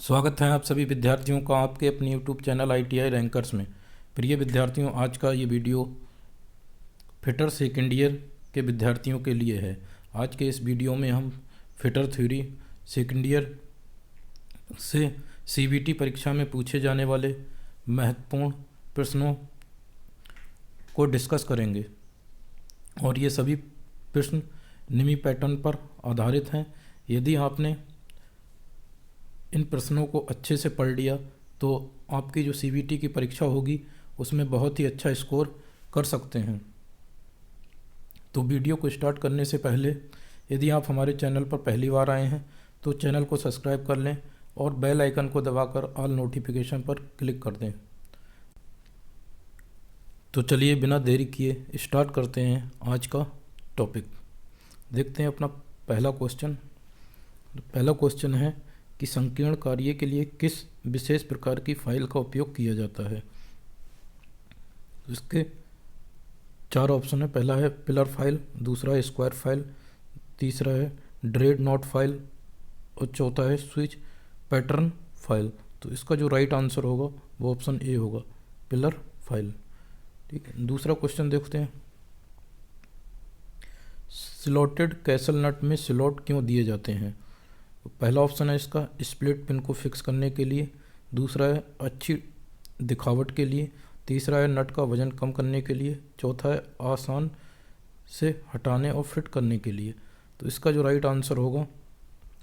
स्वागत है आप सभी विद्यार्थियों का आपके अपने YouTube चैनल ITI रैंकर्स में। प्रिय विद्यार्थियों, आज का ये वीडियो फिटर सेकेंड ईयर के विद्यार्थियों के लिए है। आज के इस वीडियो में हम फिटर थ्योरी सेकेंड ईयर से CBT परीक्षा में पूछे जाने वाले महत्वपूर्ण प्रश्नों को डिस्कस करेंगे और ये सभी प्रश्न निम्न पैटर्न पर आधारित हैं। यदि आपने इन प्रश्नों को अच्छे से पढ़ लिया तो आपकी जो CBT की परीक्षा होगी उसमें बहुत ही अच्छा स्कोर कर सकते हैं। तो वीडियो को स्टार्ट करने से पहले यदि आप हमारे चैनल पर पहली बार आए हैं तो चैनल को सब्सक्राइब कर लें और बेल आइकन को दबाकर ऑल नोटिफिकेशन पर क्लिक कर दें। तो चलिए बिना देरी किए स्टार्ट करते हैं आज का टॉपिक। देखते हैं अपना पहला क्वेश्चन। पहला क्वेश्चन है कि संकीर्ण कार्य के लिए किस विशेष प्रकार की फाइल का उपयोग किया जाता है। इसके चार ऑप्शन है। पहला है पिलर फाइल, दूसरा है स्क्वायर फाइल, तीसरा है ड्रेड नोट फाइल और चौथा है स्विच पैटर्न फाइल। तो इसका जो राइट आंसर होगा वो ऑप्शन ए होगा, पिलर फाइल। ठीक है, दूसरा क्वेश्चन देखते हैं। स्लॉटेड कैसल नट में स्लॉट क्यों दिए जाते हैं। पहला ऑप्शन है इसका स्प्लिट पिन को फिक्स करने के लिए, दूसरा है अच्छी दिखावट के लिए, तीसरा है नट का वजन कम करने के लिए, चौथा है आसान से हटाने और फिट करने के लिए। तो इसका जो राइट आंसर होगा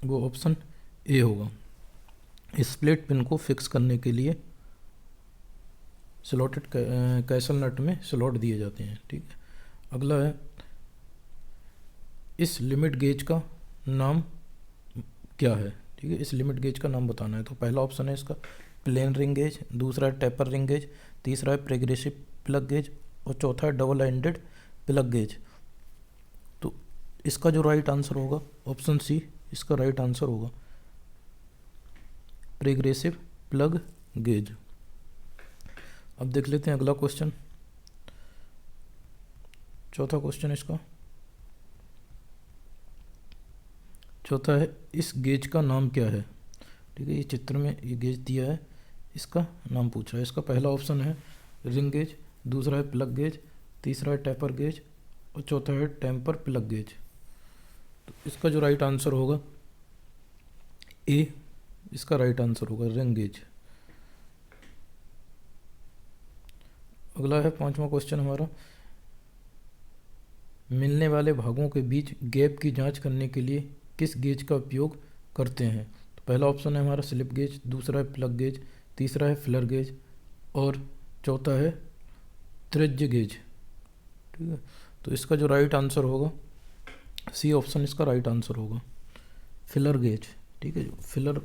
वो ऑप्शन ए होगा, स्प्लिट पिन को फिक्स करने के लिए स्लॉटेड कैसल नट में स्लॉट दिए जाते हैं। ठीक है, अगला है इस लिमिट गेज का नाम क्या है। ठीक है, इस लिमिट गेज का नाम बताना है। तो पहला ऑप्शन है इसका प्लेन रिंग गेज, दूसरा है टेपर रिंग गेज, तीसरा है प्रोग्रेसिव प्लग गेज और चौथा है डबल एंडेड प्लग गेज। तो इसका जो राइट आंसर होगा ऑप्शन सी, इसका राइट आंसर होगा प्रोग्रेसिव प्लग गेज। अब देख लेते हैं अगला क्वेश्चन। चौथा क्वेश्चन इसका चौथा है इस गेज का नाम क्या है। ठीक है, ये चित्र में ये गेज दिया है, इसका नाम पूछा है। इसका पहला ऑप्शन है रिंग गेज, दूसरा है प्लग गेज, तीसरा है टेपर गेज और चौथा है टेम्पर प्लग गेज। तो इसका जो राइट आंसर होगा ए, इसका राइट आंसर होगा रिंग गेज। अगला है पांचवा क्वेश्चन हमारा, मिलने वाले भागों के बीच गैप की जांच करने के लिए किस गेज का उपयोग करते हैं। तो पहला ऑप्शन है हमारा स्लिप गेज, दूसरा है प्लग गेज, तीसरा है फिलर गेज और चौथा है त्रिज्य गेज। ठीक है, तो इसका जो राइट आंसर होगा सी ऑप्शन, इसका राइट आंसर होगा फिलर गेज। ठीक है, जो फिलर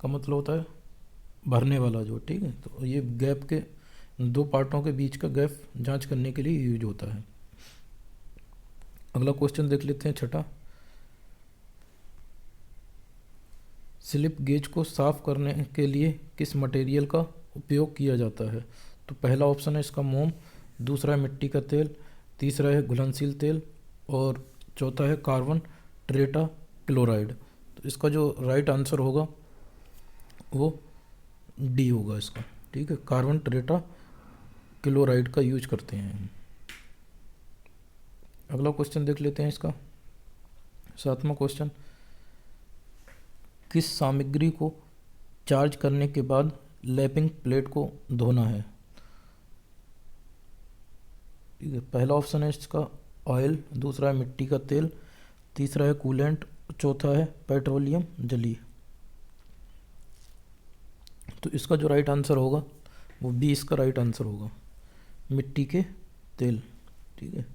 का मतलब होता है भरने वाला जो। ठीक है, तो ये गैप के दो पार्टों के बीच का गैप जांच करने के लिए यूज होता है। अगला क्वेश्चन देख लेते हैं छठा, स्लिप गेज को साफ करने के लिए किस मटेरियल का उपयोग किया जाता है। तो पहला ऑप्शन है इसका मोम, दूसरा है मिट्टी का तेल, तीसरा है घुलनशील तेल और चौथा है कार्बन टेट्रा क्लोराइड। तो इसका जो राइट आंसर होगा वो डी होगा इसका। ठीक है, कार्बन टेट्रा क्लोराइड का यूज करते हैं। अगला क्वेश्चन देख लेते हैं इसका सातवां क्वेश्चन, किस सामग्री को चार्ज करने के बाद लैपिंग प्लेट को धोना है। ठीक है, पहला ऑप्शन है इसका ऑयल, दूसरा है मिट्टी का तेल, तीसरा है कूलेंट, चौथा है पेट्रोलियम जली। तो इसका जो राइट आंसर होगा वो बी, इसका राइट आंसर होगा मिट्टी के तेल। ठीक है,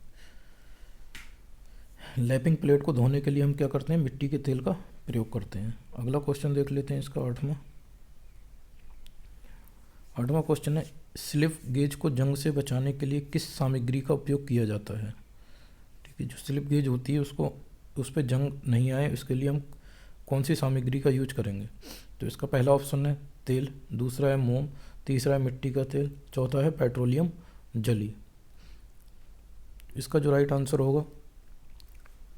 लैपिंग प्लेट को धोने के लिए हम क्या करते हैं, मिट्टी के तेल का प्रयोग करते हैं। अगला क्वेश्चन देख लेते हैं इसका आठवां क्वेश्चन है स्लिप गेज को जंग से बचाने के लिए किस सामग्री का उपयोग किया जाता है। ठीक है, जो स्लिप गेज होती है उसको उस पर जंग नहीं आए उसके लिए हम कौन सी सामग्री का यूज करेंगे। तो इसका पहला ऑप्शन है तेल, दूसरा है मोम, तीसरा है मिट्टी का तेल, चौथा है पेट्रोलियम जली। इसका जो राइट आंसर होगा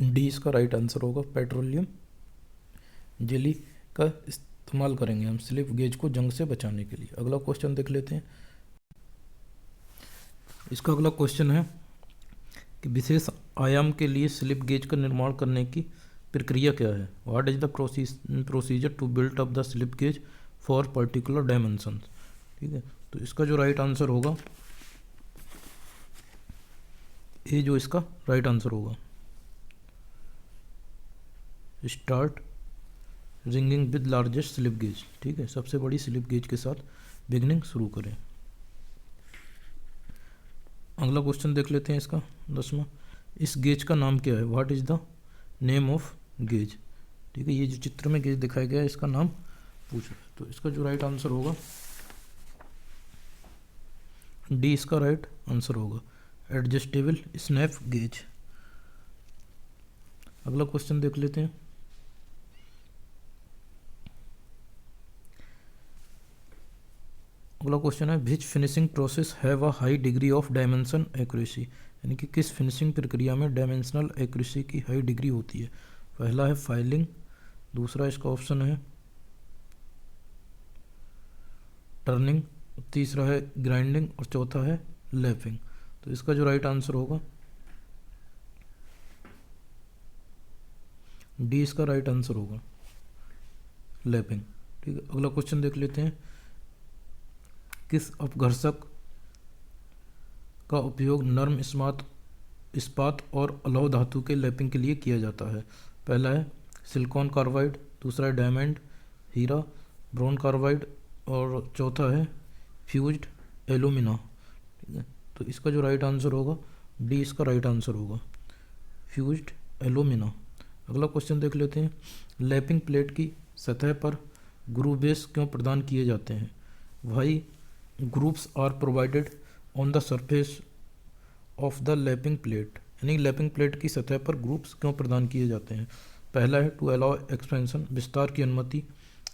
डी, इसका राइट आंसर होगा पेट्रोलियम जेली का इस्तेमाल करेंगे हम स्लिप गेज को जंग से बचाने के लिए। अगला क्वेश्चन देख लेते हैं। इसका अगला क्वेश्चन है कि विशेष आयाम के लिए स्लिप गेज का निर्माण करने की प्रक्रिया क्या है। What is the procedure to build up the slip gauge for particular dimension. ठीक है, तो इसका जो राइट आंसर होगा, ये जो इसका राइट आंसर होगा, start ringing with largest slip gauge. ठीक है, सबसे बड़ी स्लिप गेज के साथ बिगनिंग शुरू करें। अगला क्वेश्चन देख लेते हैं इसका 10वां। इस गेज का नाम क्या है। What is the name of gauge. ठीक है, ये जो चित्र में गेज दिखाया गया है इसका नाम पूछ रहा है, तो इसका जो राइट आंसर होगा डी इसका राइट आंसर होगा, एडजस्टेबल स्नैप गेज। अगला क्वेश्चन देख लेते हैं। अगला क्वेश्चन है which finishing process have a high degree of dimension accuracy. यानी कि किस फिनिशिंग प्रक्रिया में डायमेंशनल एक्यूरेसी की हाई डिग्री होती है। पहला है फाइलिंग, दूसरा इसका ऑप्शन है टर्निंग, तीसरा है ग्राइंडिंग और चौथा है लैपिंग। तो इसका जो राइट आंसर होगा डी इसका राइट आंसर होगा, लैपिंग। ठीक है, अगला क्वेश्चन देख लेते हैं। किस अपघर्षक का उपयोग नर्म इस्पात और अलौह धातु के लैपिंग के लिए किया जाता है। पहला है सिलिकॉन कार्बाइड, दूसरा है डायमंड, हीरा, ब्रोन कार्बाइड और चौथा है फ्यूज्ड एल्यूमिना। ठीक है, तो इसका जो राइट आंसर होगा डी इसका राइट आंसर होगा, फ्यूज्ड एल्यूमिना। अगला क्वेश्चन देख लेते हैं। लैपिंग प्लेट की सतह पर ग्रूव बेस क्यों प्रदान किए जाते हैं। भाई groups are provided on the surface of the lapping plate. यानी लैपिंग प्लेट की सतह पर ग्रुप्स क्यों प्रदान किए जाते हैं। पहला है टू अलाउ एक्सपेंशन, विस्तार की अनुमति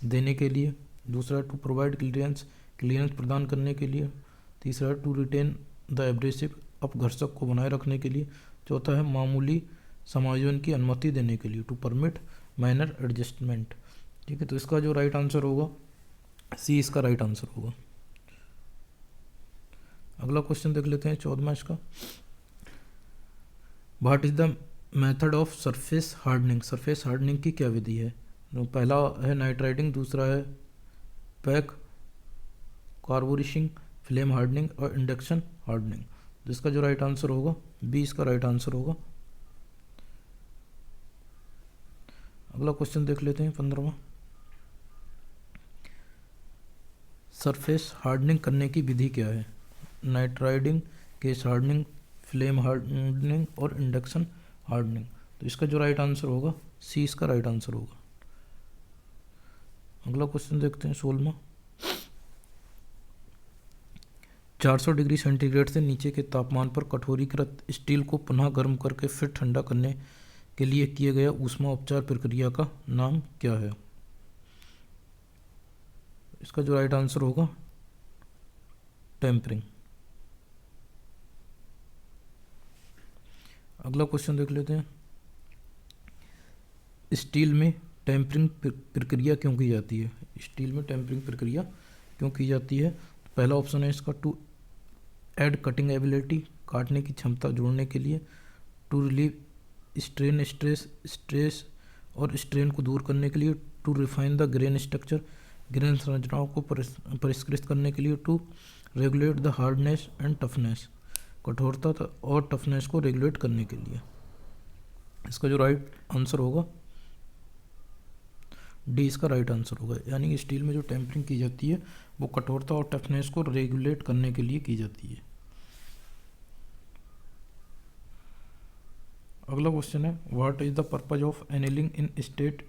देने के लिए, दूसरा टू प्रोवाइड क्लियरेंस प्रदान करने के लिए, तीसरा टू रिटेन द एब्रेसिव, अपघर्षक को बनाए रखने के लिए, चौथा है मामूली समायोजन की अनुमति देने के लिए, टू परमिट माइनर एडजस्टमेंट। ठीक है, तो इसका जो राइट आंसर होगा सी इसका राइट आंसर होगा। अगला क्वेश्चन देख लेते हैं 14वां इसका। What is the method of surface hardening. Surface hardening की क्या विधि है। तो पहला है नाइट्राइडिंग, दूसरा है पैक कार्बोरिशिंग, फ्लेम हार्डनिंग और इंडक्शन हार्डनिंग। जिसका जो राइट आंसर होगा बी इसका राइट आंसर होगा। अगला क्वेश्चन देख लेते हैं 15वां। सरफेस हार्डनिंग करने की विधि क्या है। Nitriding, case hardening, flame hardening और इंडक्शन हार्डनिंग। तो इसका जो राइट आंसर होगा सी इसका राइट आंसर होगा। अगला क्वेश्चन देखते हैं 16वां। 400 डिग्री सेंटीग्रेड से नीचे के तापमान पर कठोरीकृत स्टील को पुनः गर्म करके फिर ठंडा करने के लिए किए गया ऊष्मा उपचार प्रक्रिया का नाम क्या है। इसका जो राइट आंसर होगा टेम्परिंग। अगला क्वेश्चन देख लेते हैं। स्टील में टेम्परिंग प्रक्रिया क्यों की जाती है। स्टील में टेम्परिंग प्रक्रिया क्यों की जाती है। पहला ऑप्शन है इसका टू ऐड कटिंग एबिलिटी, काटने की क्षमता जोड़ने के लिए, टू रिलीव स्ट्रेन स्ट्रेस और स्ट्रेन को दूर करने के लिए, to refine the grain structure, grain संरचनाओं को परिष्कृत करने के लिए, to regulate the hardness and toughness, कठोरता और टफनेस को रेगुलेट करने के लिए। इसका जो राइट आंसर होगा डी इसका राइट आंसर होगा। यानी स्टील में जो टेम्परिंग की जाती है वो कठोरता और टफनेस को रेगुलेट करने के लिए की जाती है। अगला क्वेश्चन है what is the purpose of annealing in steel.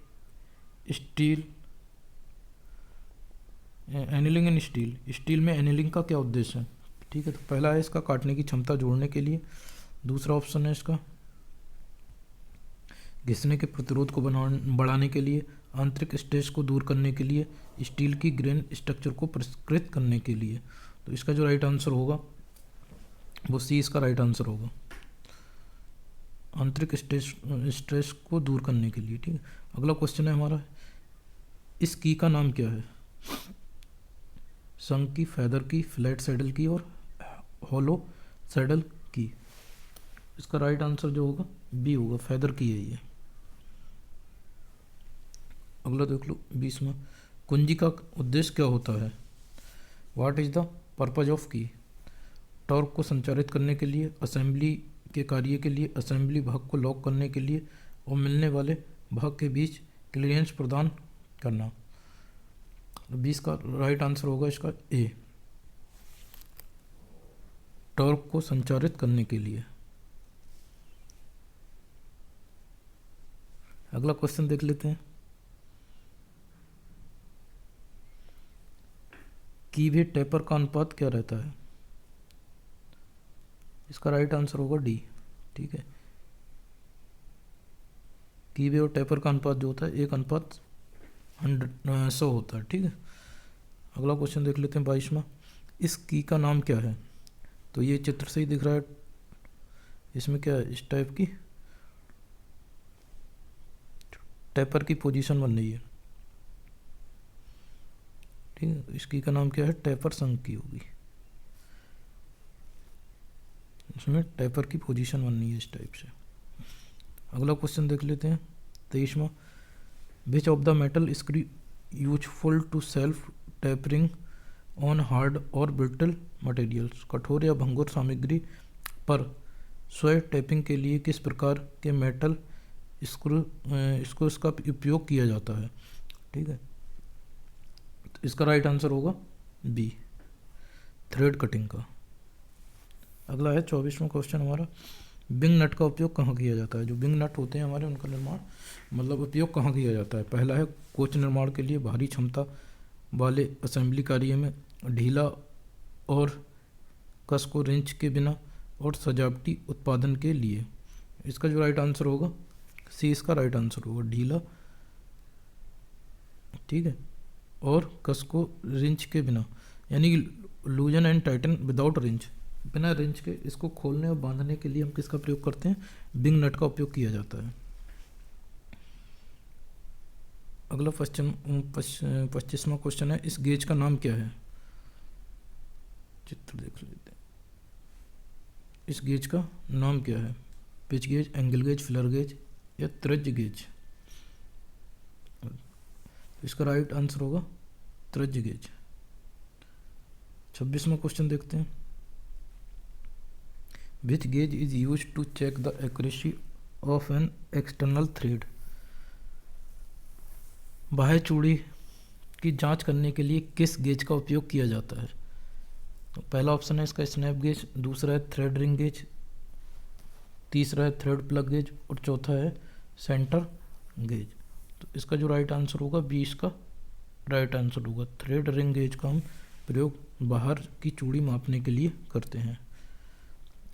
Annealing in steel, steel में एनिलिंग का क्या उद्देश्य है। ठीक है, तो पहला है इसका काटने की क्षमता जोड़ने के लिए, दूसरा ऑप्शन है इसका घिसने के प्रतिरोध को बढ़ाने के लिए, आंतरिक स्ट्रेस को दूर करने के लिए, स्टील की ग्रेन स्ट्रक्चर को परिष्कृत करने के लिए। तो इसका जो राइट आंसर होगा वो सी इसका राइट आंसर होगा, आंतरिक स्ट्रेस को दूर करने के लिए। ठीक है, अगला क्वेश्चन है हमारा इस की का नाम क्या है? संक की, फेदर की, फ्लैट सैडल की और होलो सैडल की। इसका राइट आंसर जो होगा बी होगा, फेदर की है ये। अगला देख लो 20वां, कुंजी का उद्देश्य क्या होता है? What is the purpose of की? टॉर्क को संचारित करने के लिए, असेंबली के कार्य के लिए, असेंबली भाग को लॉक करने के लिए और मिलने वाले भाग के बीच क्लियरेंस प्रदान करना। 20 का राइट आंसर होगा इसका ए, टॉर्क को संचारित करने के लिए। अगला क्वेश्चन देख लेते हैं, कीवे टेपर का अनुपात क्या रहता है? इसका राइट आंसर होगा डी। ठीक है, कीवे और टेपर का अनुपात जो होता है 1:100 होता है। ठीक है, अगला क्वेश्चन देख लेते हैं 22वां, इस की का नाम क्या है? तो ये चित्र से ही दिख रहा है, इसमें क्या है, इस टाइप की टेपर की पोजीशन बन रही है। ठीक है, इस की का नाम क्या है? टेपर संक की होगी, इसमें टेपर की पोजीशन बननी है इस टाइप से। अगला क्वेश्चन देख लेते हैं 23वां, which of the metal screw useful to self tapering on hard और ब्रिटल मटेरियल्स? कठोर या भंगुर सामग्री पर स्वयं टैपिंग के लिए किस प्रकार के मेटल स्क्रू इसका उपयोग किया जाता है? ठीक है, तो इसका राइट आंसर होगा बी, थ्रेड कटिंग का। अगला है 24वां क्वेश्चन हमारा, बिंग नट का उपयोग कहाँ किया जाता है? जो बिंग नट होते हैं हमारे, उनका निर्माण मतलब उपयोग कहाँ किया जाता है? पहला है कोच निर्माण के लिए, भारी क्षमता वाले असेंबली कार्य में, ढीला और कस को रिंच के बिना, और सजावटी उत्पादन के लिए। इसका जो राइट आंसर होगा सी, इसका राइट आंसर होगा ढीला, ठीक है, और कस को रिंच के बिना, यानी लूजन एंड टाइटन विदाउट रिंच, बिना रिंच के इसको खोलने और बांधने के लिए हम किसका प्रयोग करते हैं? बिंग नट का उपयोग किया जाता है। अगला 25वां क्वेश्चन है, इस गेज का नाम क्या है? चित्र देख लेते हैं, इस गेज का नाम क्या है? Pitch gauge, angle gauge, feeler gauge या त्रिज्य गेज? इसका राइट आंसर होगा त्रिज्य गेज। 26वां क्वेश्चन देखते हैं, which gauge is use to check the accuracy of an external thread? बाह्य चूड़ी की जांच करने के लिए किस गेज का उपयोग किया जाता है? तो पहला ऑप्शन है इसका स्नैप गेज, दूसरा है थ्रेड रिंग गेज, तीसरा है थ्रेड प्लग गेज और चौथा है सेंटर गेज। तो इसका जो राइट आंसर होगा बी, इसका राइट आंसर होगा। थ्रेड रिंग गेज का हम प्रयोग बाहर की चूड़ी मापने के लिए करते हैं।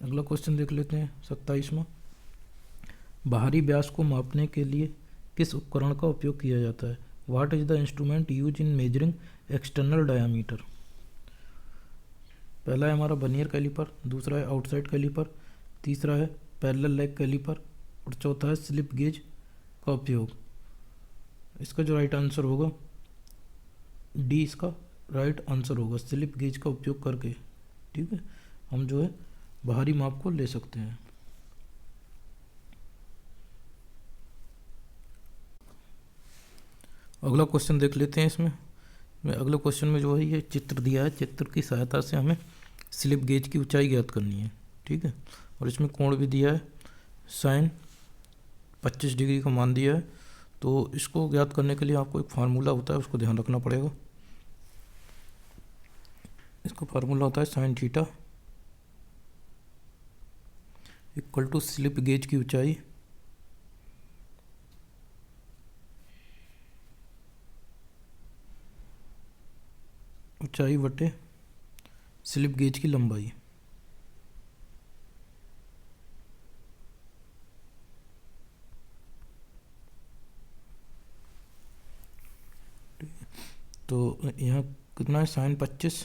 अगला क्वेश्चन देख लेते हैं 27वां, बाहरी व्यास को मापने के लिए किस उपकरण का उपयोग किया जाता है? What is the instrument use in measuring external diameter? पहला है हमारा वर्नियर कैलीपर, दूसरा है आउटसाइड कैलीपर, तीसरा है पैरेलल लेग कैलीपर और चौथा है स्लिप गेज का उपयोग। इसका जो राइट आंसर होगा डी, इसका राइट आंसर होगा, स्लिप गेज का उपयोग करके, ठीक है, हम जो है बाहरी माप को ले सकते हैं। अगला क्वेश्चन देख लेते हैं, इसमें अगले क्वेश्चन में जो है ये चित्र दिया है, चित्र की सहायता से हमें स्लिप गेज की ऊंचाई ज्ञात करनी है, ठीक है, और इसमें कोण भी दिया है, साइन 25 डिग्री का मान दिया है। तो इसको ज्ञात करने के लिए आपको एक फार्मूला होता है, उसको ध्यान रखना पड़ेगा। इसका फार्मूला होता है sine theta equal to slip gauge की ऊंचाई बटे स्लिप गेज की लंबाई। तो यहाँ कितना है, साइन 25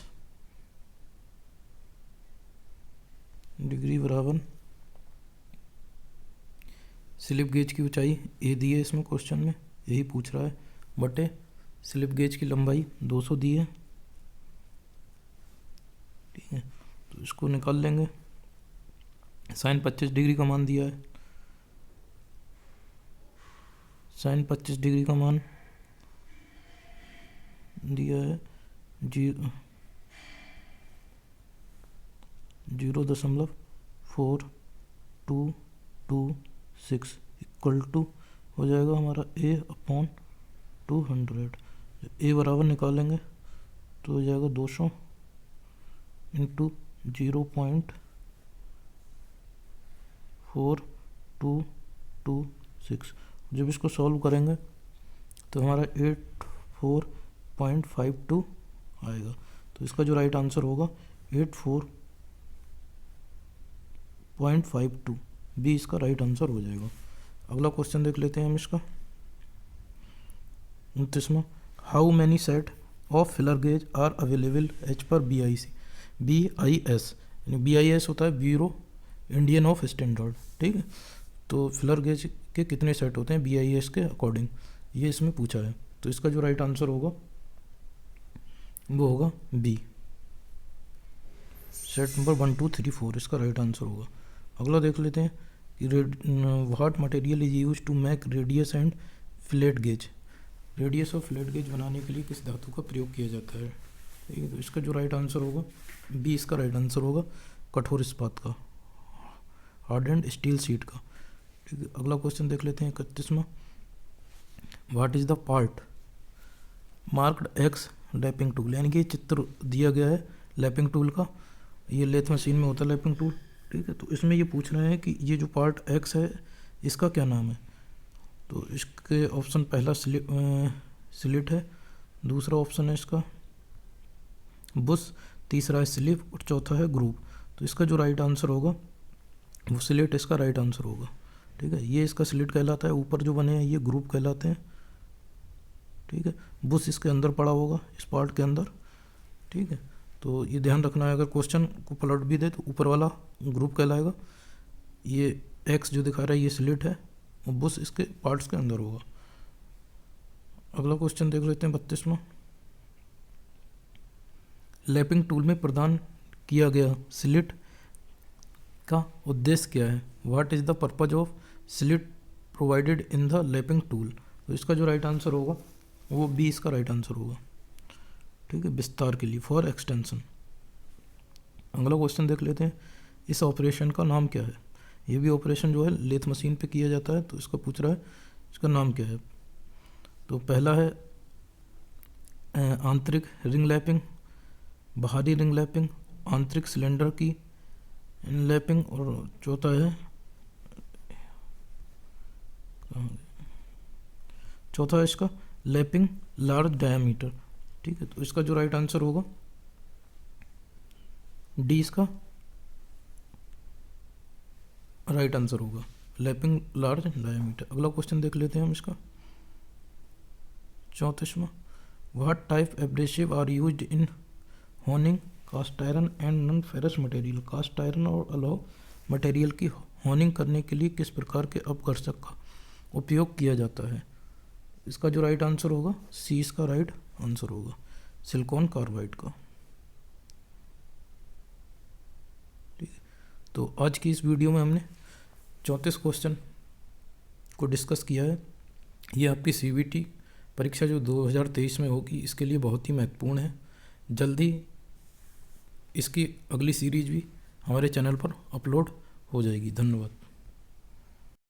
डिग्री बराबर स्लिप गेज की ऊंचाई ए दी है इसमें क्वेश्चन में, यही पूछ रहा है, बटे स्लिप गेज की लंबाई 200 दी है, ठीक है। तो इसको निकाल लेंगे। साइन 25 डिग्री का मान दिया है, साइन 25 डिग्री का मान दिया है 0.4226 इक्वल टू हो जाएगा हमारा A/200। ए बराबर निकालेंगे तो हो जाएगा 200 इंटू 0.4226। जब इसको सॉल्व करेंगे तो हमारा 84.52 आएगा। तो इसका जो राइट आंसर होगा 84.52 बी इसका राइट आंसर हो जाएगा। अगला क्वेश्चन देख लेते हैं हम इसका 29वां। How many set of feeler gauge are available as पर BIS। यानी BIS होता है ब्यूरो इंडियन ऑफ स्टैंडर्ड, ठीक है। तो फिलर गेज के कितने सेट होते हैं BIS के अकॉर्डिंग, ये इसमें पूछा है। तो इसका जो राइट आंसर होगा वो होगा बी, सेट नंबर 1 2 3 4 इसका राइट आंसर होगा। अगला देख लेते हैं कि what material is use to make radius and flat gauge. Radius और फ्लैट गेज बनाने के लिए किस धातु का प्रयोग किया जाता है, ठीक है। तो इसका जो राइट आंसर होगा बी इसका राइट आंसर होगा कठोर इस्पात का, हार्डेंड स्टील शीट का, ठीक है। अगला क्वेश्चन देख लेते हैं 31वां। What is the part marked X lapping tool. यानी कि चित्र दिया गया है लैपिंग टूल का, ये लेथ मशीन में होता है लैपिंग टूल, ठीक है। तो इसमें ये पूछ रहे हैं कि ये जो पार्ट एक्स है इसका क्या नाम है। तो इसके ऑप्शन पहला स्लिट है, दूसरा ऑप्शन है इसका बुश, तीसरा है स्लिप और चौथा है ग्रूव। तो इसका जो राइट आंसर होगा वो स्लिट इसका राइट आंसर होगा, ठीक है। ये इसका स्लिट कहलाता है, ऊपर जो बने हैं ये ग्रूव कहलाते हैं, ठीक है। बुश इसके अंदर पड़ा होगा इस पार्ट के अंदर, ठीक है। तो ये ध्यान रखना है, अगर क्वेश्चन को पलट भी दे तो ऊपर वाला ग्रुप कहलाएगा, ये एक्स जो दिखा रहा है ये स्लिट है और बुश इसके पार्ट्स के अंदर होगा। अगला क्वेश्चन देख लेते हैं 32वां। लैपिंग टूल में प्रदान किया गया स्लिट का उद्देश्य क्या है। What is the purpose of slit provided in the lapping tool. तो इसका जो राइट आंसर होगा वो बी इसका राइट आंसर होगा, ठीक है, विस्तार के लिए, फॉर एक्सटेंशन। अगला क्वेश्चन देख लेते हैं, इस ऑपरेशन का नाम क्या है। ये भी ऑपरेशन जो है लेथ मशीन पे किया जाता है, तो इसका पूछ रहा है इसका नाम क्या है। तो पहला है आंतरिक रिंग लैपिंग, बाहरी रिंग लैपिंग, आंतरिक सिलेंडर की लैपिंग और चौथा है इसका लैपिंग लार्ज डायमीटर, ठीक है। तो इसका जो राइट आंसर होगा डी इसका राइट आंसर होगा, लैपिंग लार्ज डायमीटर। अगला क्वेश्चन देख लेते हैं हम इसका 34वां। What type abrasive are used in honing cast iron and non ferrous material. Cast iron और अलॉय मटेरियल की होनिंग करने के लिए किस प्रकार के अपघर्षक का उपयोग किया जाता है। इसका जो राइट आंसर होगा सी इसका राइट आंसर होगा, सिलिकॉन कार्बाइड का, ठीक है। तो आज की इस वीडियो में हमने 34 क्वेश्चन को डिस्कस किया है। ये आपकी CBT परीक्षा जो 2023 में होगी इसके लिए बहुत ही महत्वपूर्ण है। जल्दी इसकी अगली सीरीज भी हमारे चैनल पर अपलोड हो जाएगी। धन्यवाद।